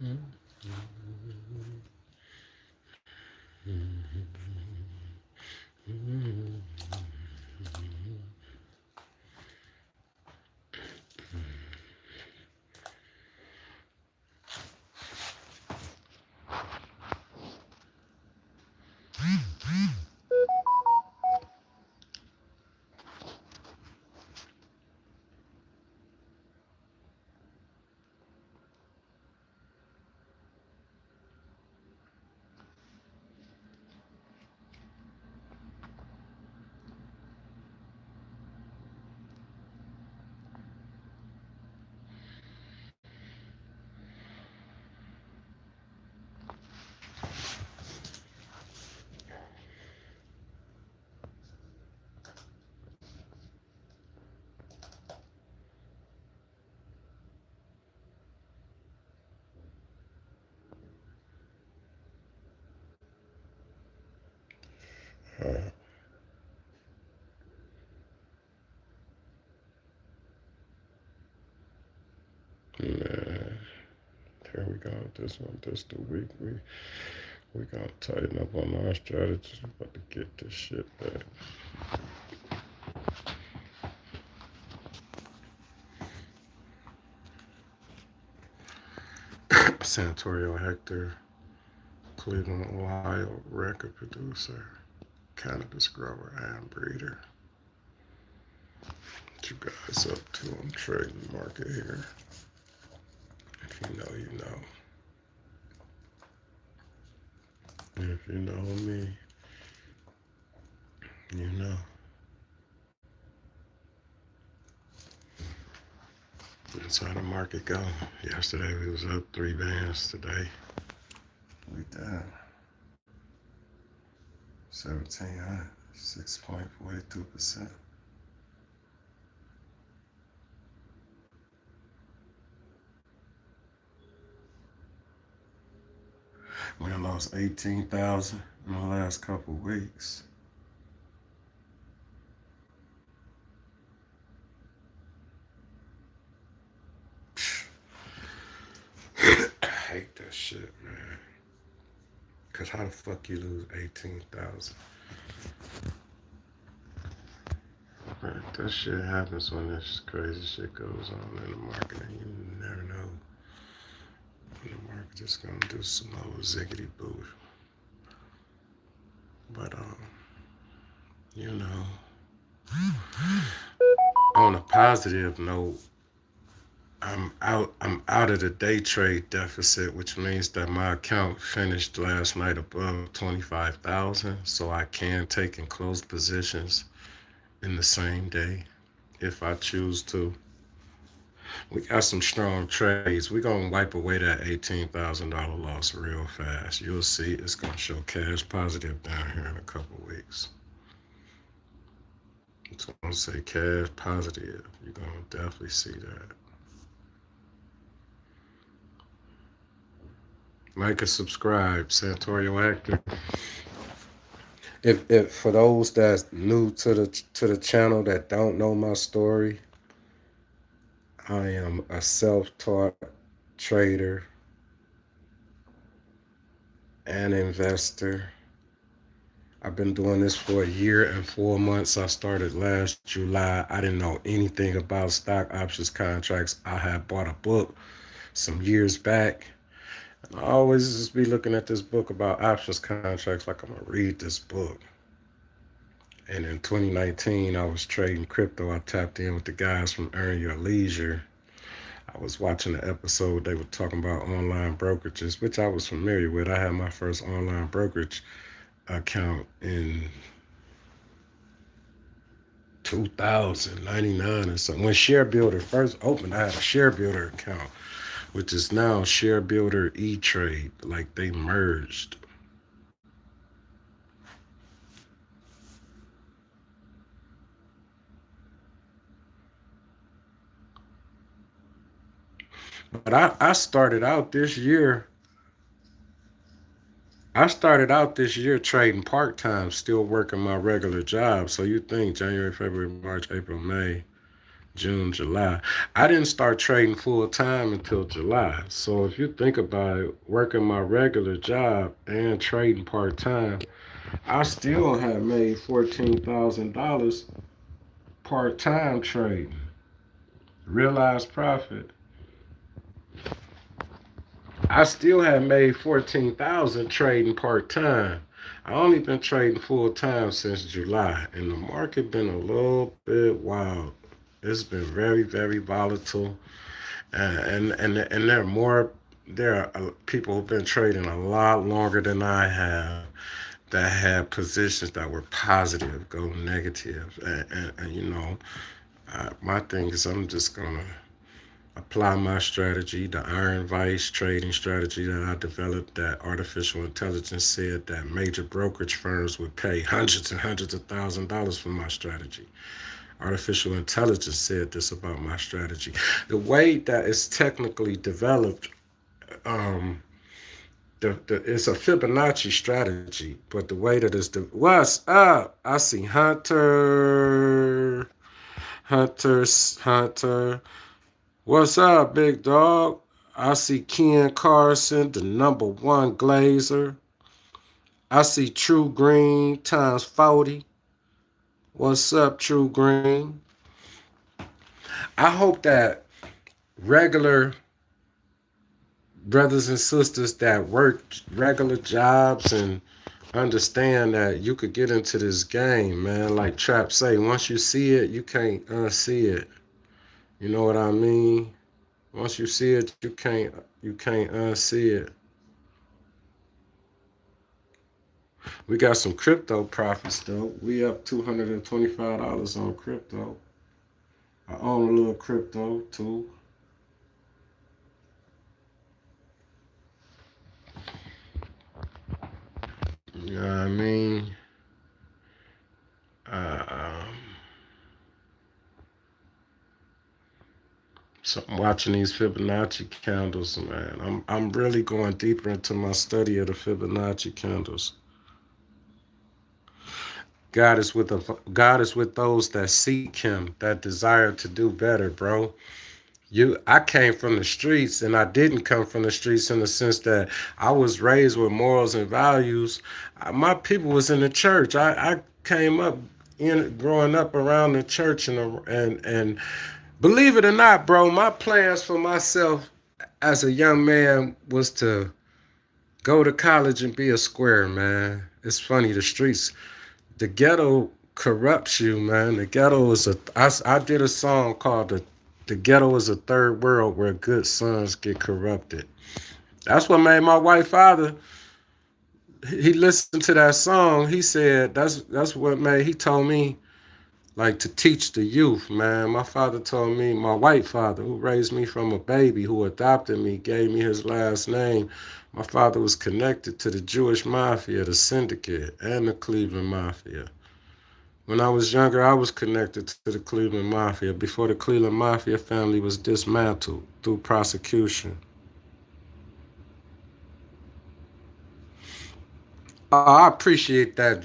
Man, here we go. This one, this the week. We gonna tighten up on our strategies. About to get this shit back. SANTORIO HECTor, Cleveland, Ohio, record producer, cannabis grower and breeder. What you guys up to on the trading market here? If you know, you know. If you know me, you know. That's how the market go. Yesterday we was up 3 bands. Today we down 1,700, 6.42%. We lost 18,000 in the last couple weeks. I hate that shit, man. Cause how the fuck you lose 18,000? That shit happens when this crazy shit goes on in the market, and you never know when the market just gonna do some old ziggity boo. But you know, on a positive note, I'm out of the day trade deficit, which means that my account finished last night above 25,000, so I can take and close positions in the same day if I choose to. We got some strong trades. We're gonna wipe away that $18,000 loss real fast. You'll see it's gonna show cash positive down here in a couple weeks. It's gonna say cash positive. You're gonna definitely see that. Like and subscribe, Santorio Hector. If for those that's new to the channel that don't know my story, I am a self-taught trader and investor. I've been doing this for 1 year and 4 months. I started last July. I didn't know anything about stock options contracts. I had bought a book some years back. And I always just be looking at this book about options contracts like I'm going to read this book. And in 2019, I was trading crypto. I tapped in with the guys from Earn Your Leisure. I was watching the episode. They were talking about online brokerages, which I was familiar with. I had my first online brokerage account in 2099 or something. When ShareBuilder first opened, I had a ShareBuilder account, which is now ShareBuilder E-Trade. Like they merged. But I started out this year. I started out this year trading part-time, still working my regular job. So you think January, February, March, April, May, June, July. I didn't start trading full time until July. So if you think about it, working my regular job and trading part time, I still have made $14,000 part time trading. Realized profit. I still have made 14,000 trading part time. I only been trading full time since July, and the market been a little bit wild. It's been very volatile, and there are more. There are people who've been trading a lot longer than I have that had positions that were positive go negative, my thing is I'm just gonna apply my strategy, the iron vice trading strategy that I developed, that artificial intelligence said that major brokerage firms would pay hundreds and hundreds of $1,000s for my strategy. Artificial intelligence said this about my strategy. The way that it's technically developed, um, it's a Fibonacci strategy, but the way that what's up? I see Hunter. What's up, big dog? I see Ken Carson, the number one glazer. I see True Green times 40. What's up, True Green? I hope that regular brothers and sisters that work regular jobs and understand that you could get into this game, man. Like Trap say, once you see it, you can't unsee it. You know what I mean? Once you see it, you can't unsee it. We got some crypto profits though. We up $225 on crypto. I own a little crypto too. You know what I mean? Uh, um, so I'm watching these Fibonacci candles, man. I'm really going deeper into my study of the Fibonacci candles. God is with those that seek Him, that desire to do better, bro. I came from the streets, and I didn't come from the streets in the sense that I was raised with morals and values. My people was in the church. I came up in growing up around the church, and believe it or not, bro, my plans for myself as a young man was to go to college and be a square, man. It's funny, the ghetto corrupts you, man. The ghetto is I did a song called the ghetto is a third world where good sons get corrupted. That's what made my white father. He listened to that song. He said that's what made. He told me like to teach the youth, man. My father told me, my white father who raised me from a baby, who adopted me, gave me his last name. My father was connected to the Jewish mafia, the syndicate, and the Cleveland mafia. When I was younger, I was connected to the Cleveland Mafia before the Cleveland Mafia family was dismantled through prosecution. I appreciate that,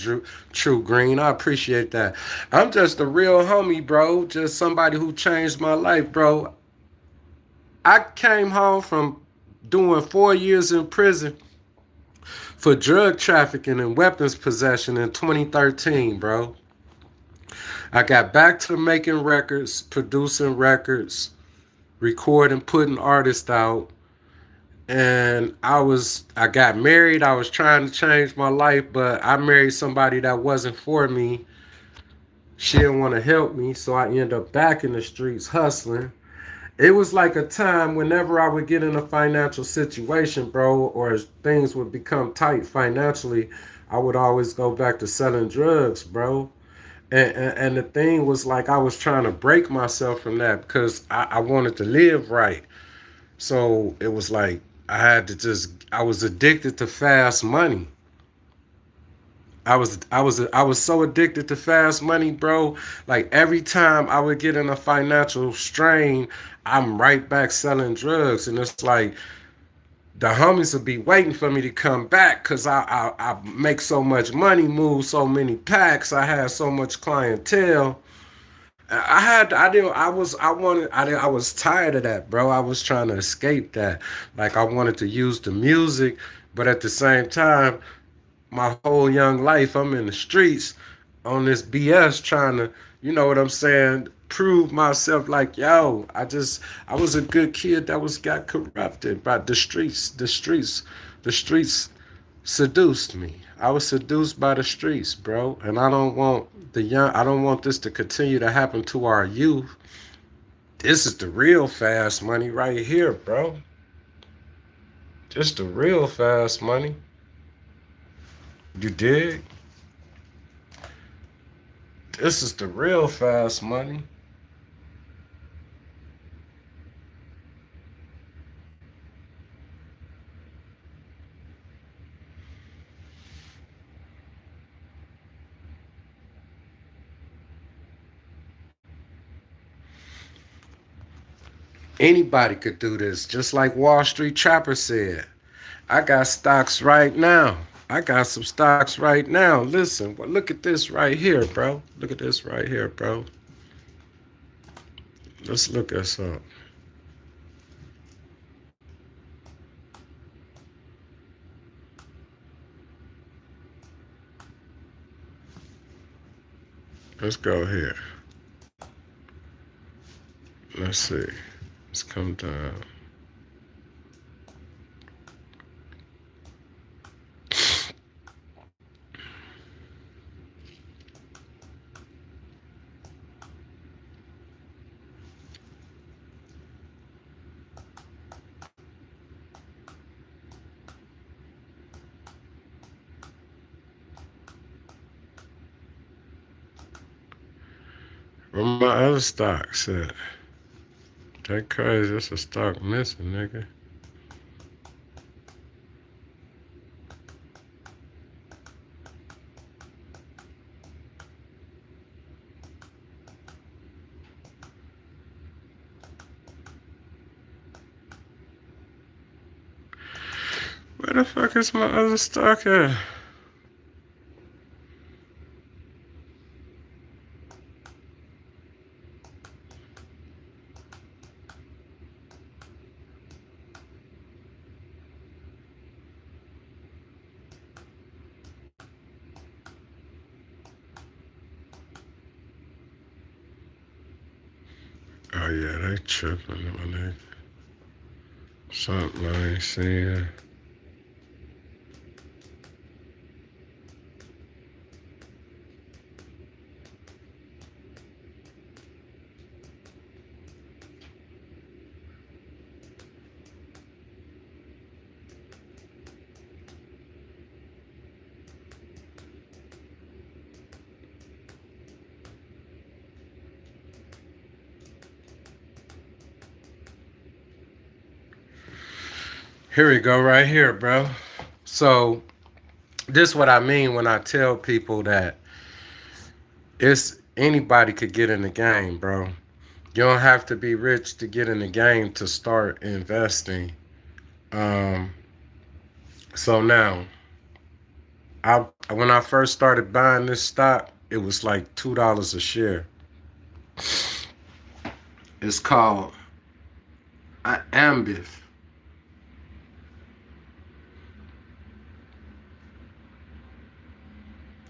True Green. I appreciate that. I'm just a real homie, bro. Just somebody who changed my life, bro. I came home from doing 4 years in prison for drug trafficking and weapons possession in 2013, bro. I got back to making records, producing records, recording, putting artists out. And I got married. I was trying to change my life, but I married somebody that wasn't for me. She didn't want to help me, so I ended up back in the streets hustling. It was like a time whenever I would get in a financial situation, bro, or things would become tight financially, I would always go back to selling drugs, bro. And the thing was like I was trying to break myself from that because I wanted to live right. So it was like I was addicted to fast money. I was so addicted to fast money, bro. Like every time I would get in a financial strain, I'm right back selling drugs. And it's like the homies would be waiting for me to come back because I make so much money, move so many packs, I have so much clientele. I was tired of that, bro. I was trying to escape that. Like I wanted to use the music, but at the same time, my whole young life, I'm in the streets on this BS trying to, you know what I'm saying, prove myself like, yo, I was a good kid that was got corrupted by the streets. The streets seduced me. I was seduced by the streets, bro. And I don't want this to continue to happen to our youth. This is the real fast money right here, bro. Just the real fast money. You dig? This is the real fast money. Anybody could do this, just like Wall Street Trapper said. I got stocks right now. I got some stocks right now. Listen, well, look at this right here, bro. Look at this right here, bro. Let's look at some. Let's go here. Let's see. Let's come down. Where my other stocks at? That crazy. That's a stock missing, nigga. Where the fuck is my other stock at? Oh yeah, they tripping, my nigga. Something I ain't seen. Here we go, right here, bro. So this is what I mean when I tell people that it's anybody could get in the game, bro. You don't have to be rich to get in the game to start investing. Um, so now, I when I first started buying this stock, it was like $2 a share. It's called Ambif.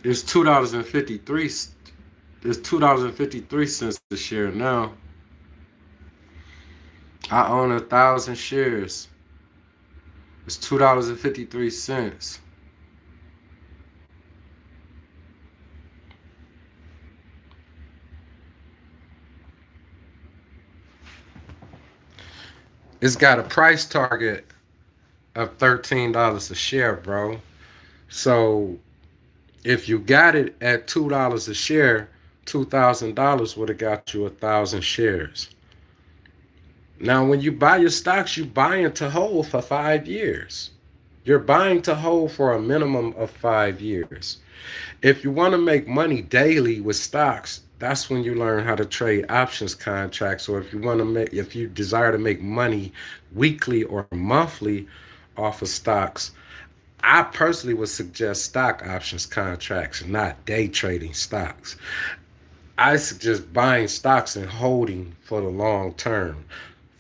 It's $2.53. It's $2.53 a share now. I own 1,000 shares. It's $2.53. It's got a price target of $13 a share, bro. So if you got it at $2 a share, $2,000 would have got you 1,000 shares. Now, when you buy your stocks, you buying to hold for 5 years. You're buying to hold for a minimum of 5 years. If you want to make money daily with stocks, that's when you learn how to trade options contracts. Or if you desire to make money weekly or monthly off of stocks, I personally would suggest stock options contracts, not day trading stocks. I suggest buying stocks and holding for the long term.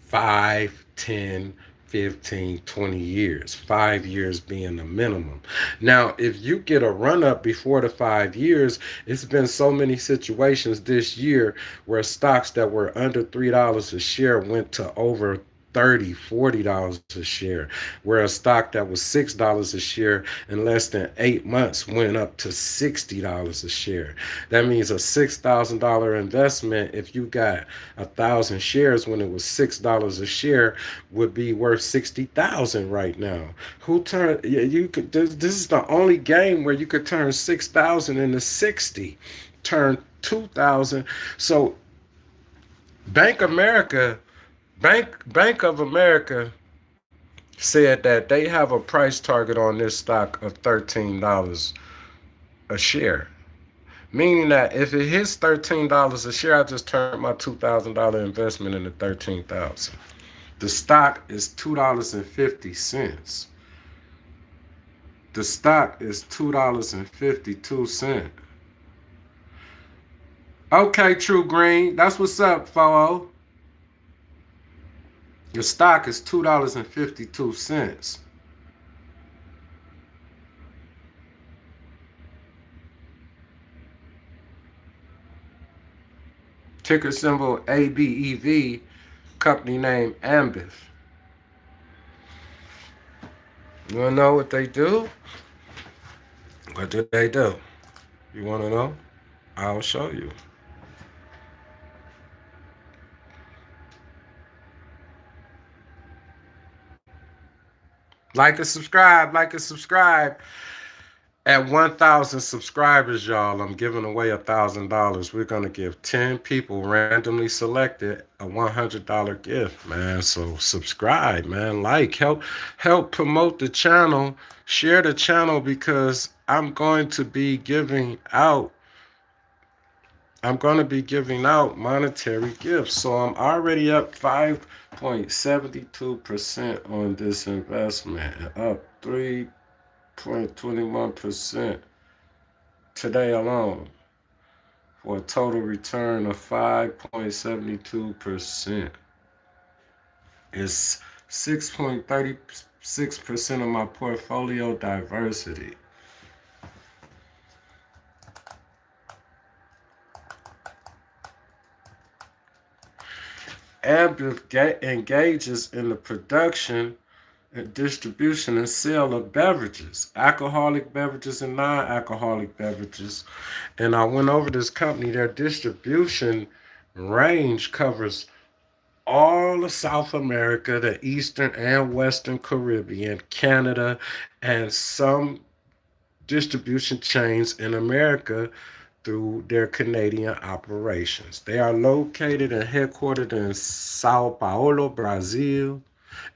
5, 10, 15, 20 years. 5 years being the minimum. Now, if you get a run up before the 5 years, it's been so many situations this year where stocks that were under $3 a share went to over 30, $40 a share, where a stock that was $6 a share in less than 8 months went up to $60 a share. That means a $6,000 investment, if you got 1,000 shares when it was $6 a share, would be worth 60,000 right now. Who turned? Yeah, you could. This is the only game where you could turn 6,000 into 60, turn 2,000. So Bank America, Bank of America said that they have a price target on this stock of $13 a share. Meaning that if it hits $13 a share, I just turned my $2,000 investment into 13,000. The stock is $2.50. The stock is $2.52. Okay, True Green, that's what's up, Fo. Your stock is $2.52. Ticker symbol ABEV, company name Ambiv. You wanna know what they do? What do they do? You wanna know? I'll show you. Like and subscribe. At 1,000 subscribers, y'all, I'm giving away $1,000. We're gonna give 10 people randomly selected a $100 gift, man. So subscribe, man. Help promote the channel. Share the channel because I'm going to be giving out monetary gifts. So I'm already up 5.72% on this investment, up 3.21% today alone, for a total return of 5.72%. It's 6.36% of my portfolio diversity. Ambiv engages in the production and distribution and sale of beverages, alcoholic beverages and non-alcoholic beverages. And I went over this company. Their distribution range covers all of South America, the Eastern and Western Caribbean, Canada, and some distribution chains in America through their Canadian operations. They are located and headquartered in Sao Paulo, Brazil,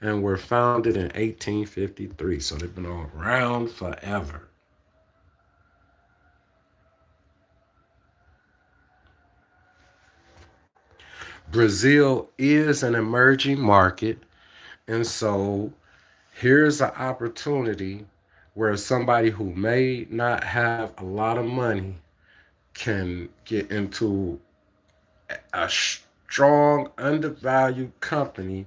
and were founded in 1853. So they've been around forever. Brazil is an emerging market, and so here's an opportunity where somebody who may not have a lot of money can get into a strong, undervalued company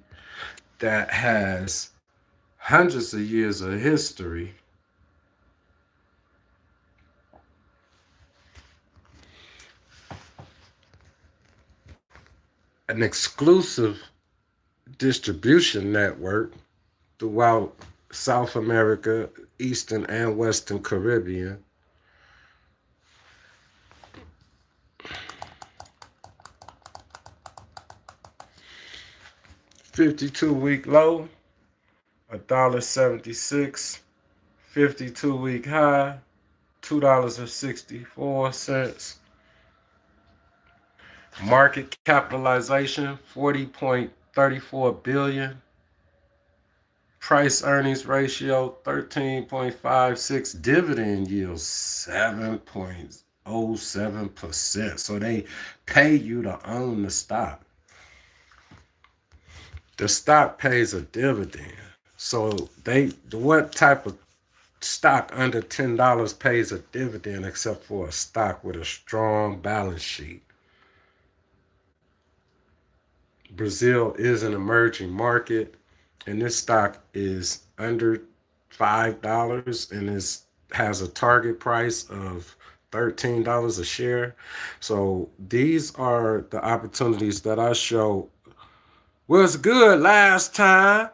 that has hundreds of years of history, an exclusive distribution network throughout South America, Eastern and Western Caribbean. 52-week low, $1.76. 52-week high, $2.64. Market capitalization, 40.34 billion. Price earnings ratio, 13.56. Dividend yield, 7.07%. So they pay you to own the stock. The stock pays a dividend. So what type of stock under $10 pays a dividend except for a stock with a strong balance sheet? Brazil is an emerging market, and this stock is under $5 and is has a target price of $13 a share. So these are the opportunities that I show. Was good last time?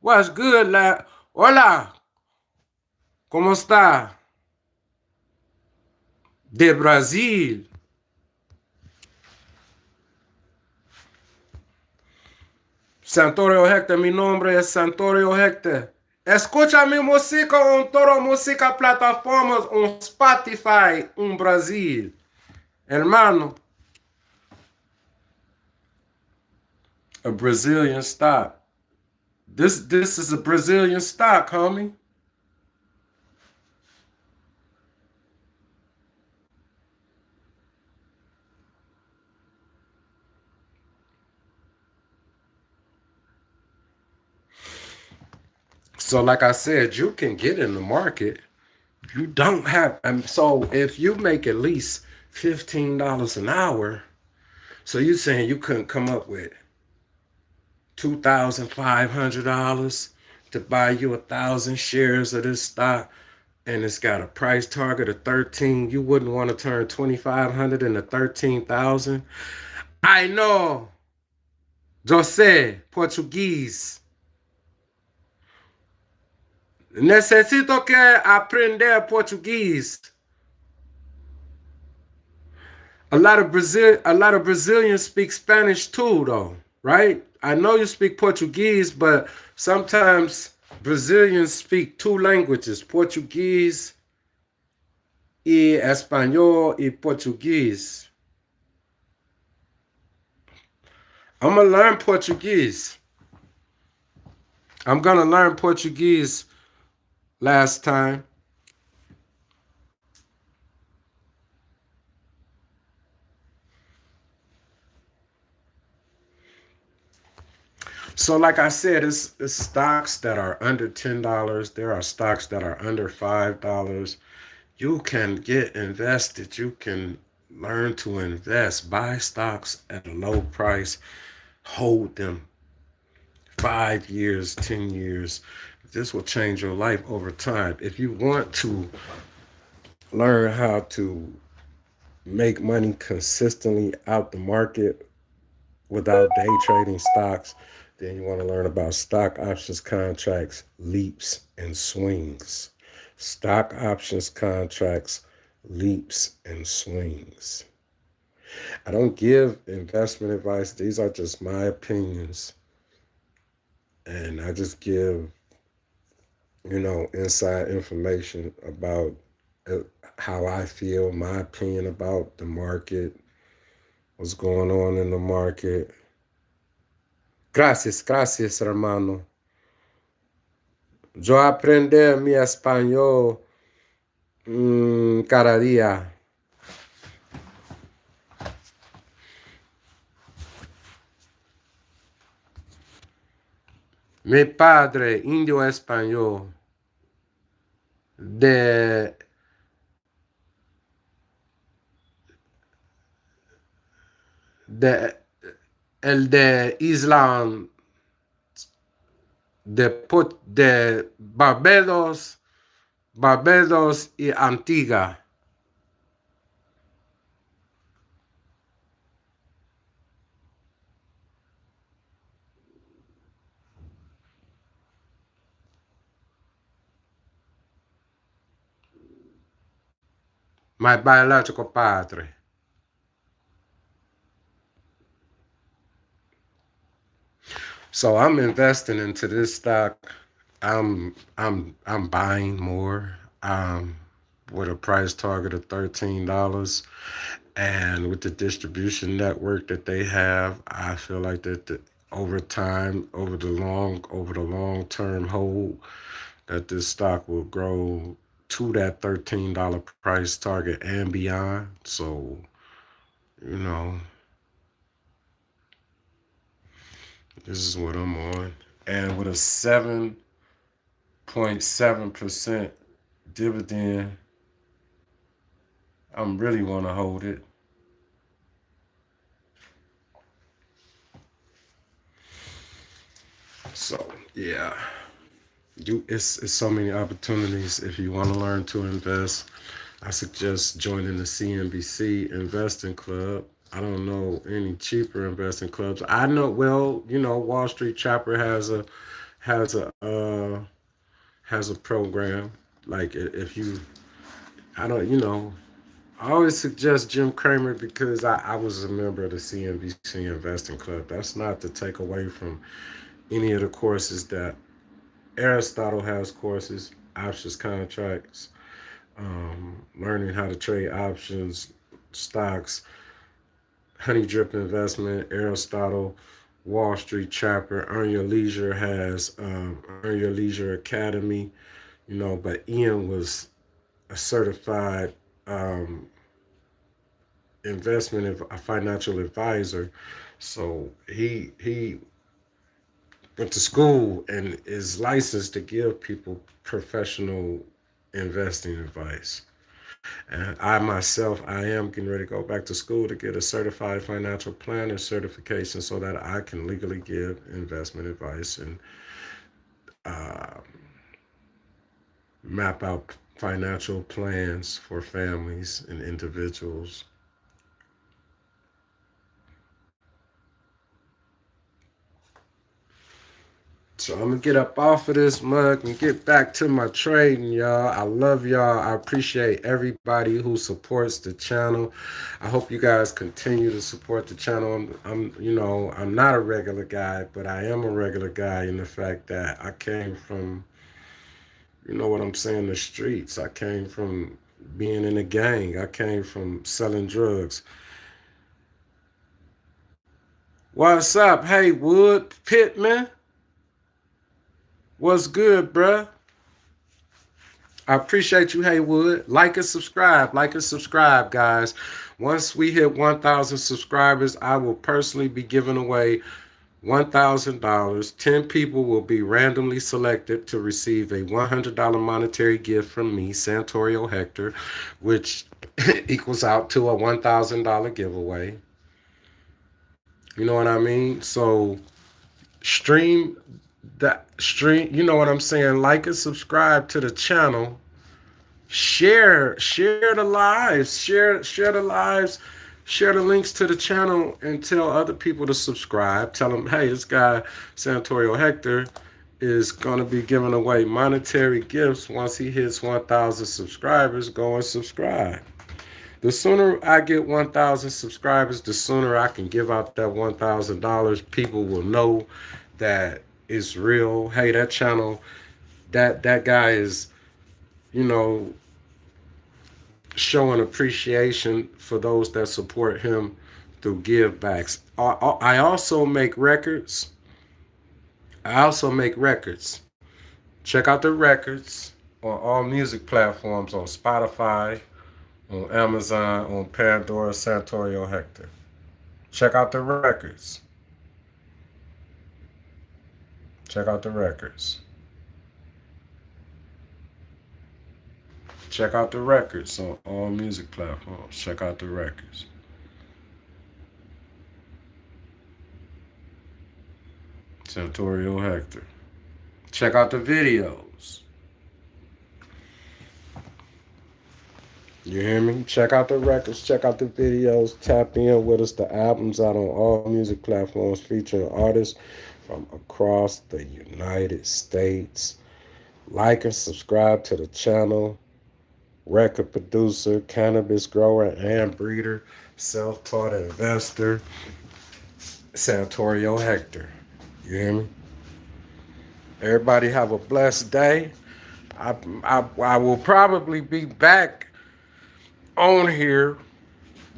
Was good last? Hola, ¿cómo está? De Brasil. Santorio Hector, mi nombre es Santorio Hector. Escucha mi música en todas música plataformas, un Spotify, un Brasil. Hermano, a Brazilian stock. This is a Brazilian stock, homie. So, like I said, you can get in the market. You don't have. So, if you make at least $15 an hour, so you're saying you couldn't come up with $2,500 to buy you 1,000 shares of this stock, and it's got a price target of 13. You wouldn't want to turn 2,500 into 13,000. I know. José, Portuguese. Necesito que aprender português. A lot of Brazilians speak Spanish too, though, right? I know you speak Portuguese, but sometimes Brazilians speak two languages, Portuguese y español y Portuguese. I'm gonna learn Portuguese. I'm gonna learn Portuguese last time. So, like I said, it's stocks that are under $10. There are stocks that are under $5. You can get invested. You can learn to invest, buy stocks at a low price, hold them 5 years, 10 years. This will change your life over time. If you want to learn how to make money consistently out the market without day trading stocks, then you want to learn about stock options contracts, leaps, and swings. Stock options contracts, leaps, and swings. I don't give investment advice. These are just my opinions. And I just give, inside information about uh, how I feel, my opinion about the market, what's going on in the market. Gracias, gracias, hermano. Yo aprender mi español cada día. Mi padre, indio español, de, de el de Island, de Barbados y Antigua. My biological padre. So I'm investing into this stock. I'm buying more with a price target of $13. And with the distribution network that they have, I feel like that over time, over the long term hold, that this stock will grow to that $13 price target and beyond. So, you know, this is what I'm on. And with a 7.7% dividend, I'm really want to hold it. So yeah, it's so many opportunities. If you want to learn to invest, I suggest joining the CNBC Investing Club. I don't know any cheaper investing clubs. I know, well, Wall Street Chopper has a has a program. Like if you, I don't, I always suggest Jim Cramer because I was a member of the CNBC Investing Club. That's not to take away from any of the courses that Aristotle has courses, options contracts, learning how to trade options, stocks, Honey Drip Investment, Aristotle, Wall Street Chapter, Earn Your Leisure has Earn Your Leisure Academy, but Ian was a certified um, a financial advisor. So he went to school and is licensed to give people professional investing advice. And I myself, I am getting ready to go back to school to get a certified financial planner certification so that I can legally give investment advice and uh, map out financial plans for families and individuals. So I'm gonna get up off of this mug and get back to my trading, y'all. I love y'all. I appreciate everybody who supports the channel. I hope you guys continue to support the channel. I'm not a regular guy, but I am a regular guy in the fact that I came from, what I'm saying, the streets. I came from being in a gang. I came from selling drugs. What's up, Haywood Pittman? What's good, bruh? I appreciate you, Haywood. Like and subscribe. Like and subscribe, guys. Once we hit 1,000 subscribers, I will personally be giving away $1,000. 10 people will be randomly selected to receive a $100 monetary gift from me, Santorio Hector, which equals out to a $1,000 giveaway. You know what I mean? So stream you know what I'm saying? Like and subscribe to the channel. Share the lives, share the lives, share the links to the channel, and tell other people to subscribe. Tell them, hey, this guy Santorio Hector is gonna be giving away monetary gifts once he hits 1,000 subscribers. Go and subscribe. The sooner I get 1,000 subscribers, the sooner I can give out that $1,000. People will know that it's real. Hey, that channel, that guy is, you know, showing appreciation for those that support him through give backs. I also make records. I also make records. Check out the records on all music platforms on Spotify, on Amazon, on Pandora, Santorio Hector. Check out the records. Check out the records. Check out the records on all music platforms. Check out the records. Santorio Hector. Check out the videos. You hear me? Check out the records, check out the videos, tap in with us. The album's out on all music platforms featuring artists from across the United States. Like and subscribe to the channel. Record producer, cannabis grower and breeder, self-taught investor, Santorio Hector. You hear me? Everybody have a blessed day. I will probably be back on here.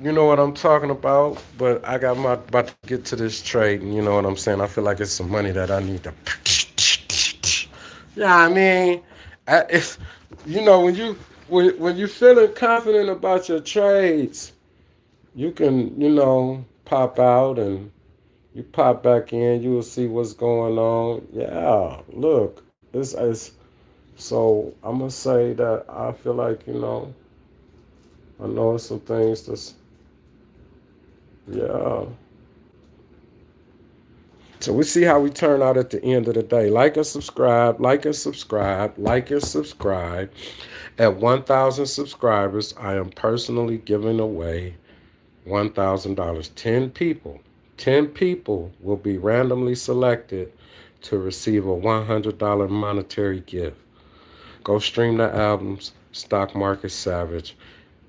You know what I'm talking about, but I got my about to get to this trade, and you know what I'm saying. I feel like it's some money that I need to. Yeah, I mean, it's when you feeling confident about your trades, you can pop out and you pop back in. You will see what's going on. Yeah, look, it's so I'm gonna say that I feel like I know some things that's yeah. So we see how we turn out at the end of the day. Like and subscribe, like and subscribe, like and subscribe. At 1,000 subscribers, I am personally giving away $1,000. 10 people will be randomly selected to receive a $100 monetary gift. Go stream the albums, Stock Market Savage.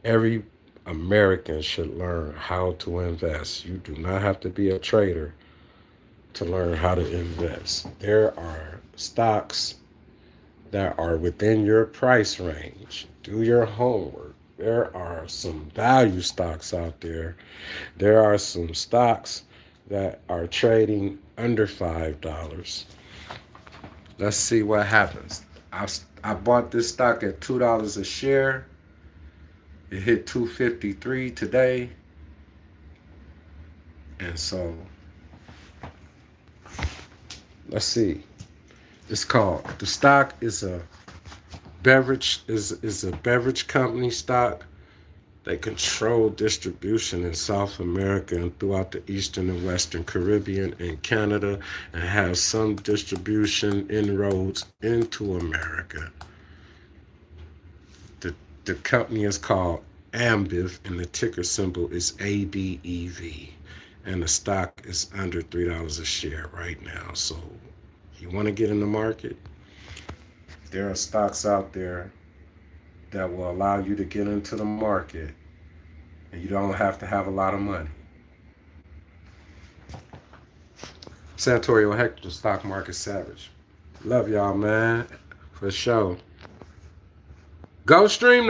Every American should learn how to invest. You do not have to be a trader to learn how to invest. There are stocks that are within your price range. Do your homework. There are some value stocks out there. There are some stocks that are trading under $5. Let's see what happens. I bought this stock at $2 a share. It hit 253 today. And so let's see. It's called, the stock is a beverage company stock. They control distribution in South America and throughout the Eastern and Western Caribbean and Canada, and have some distribution inroads into America. The, the company is called Ambev, and the ticker symbol is ABEV. And the stock is under $3 a share right now. So you want to get in the market? There are stocks out there that will allow you to get into the market, and you don't have to have a lot of money. Santorio Hector, Stock Market Savage. Love y'all, man. For sure. Go stream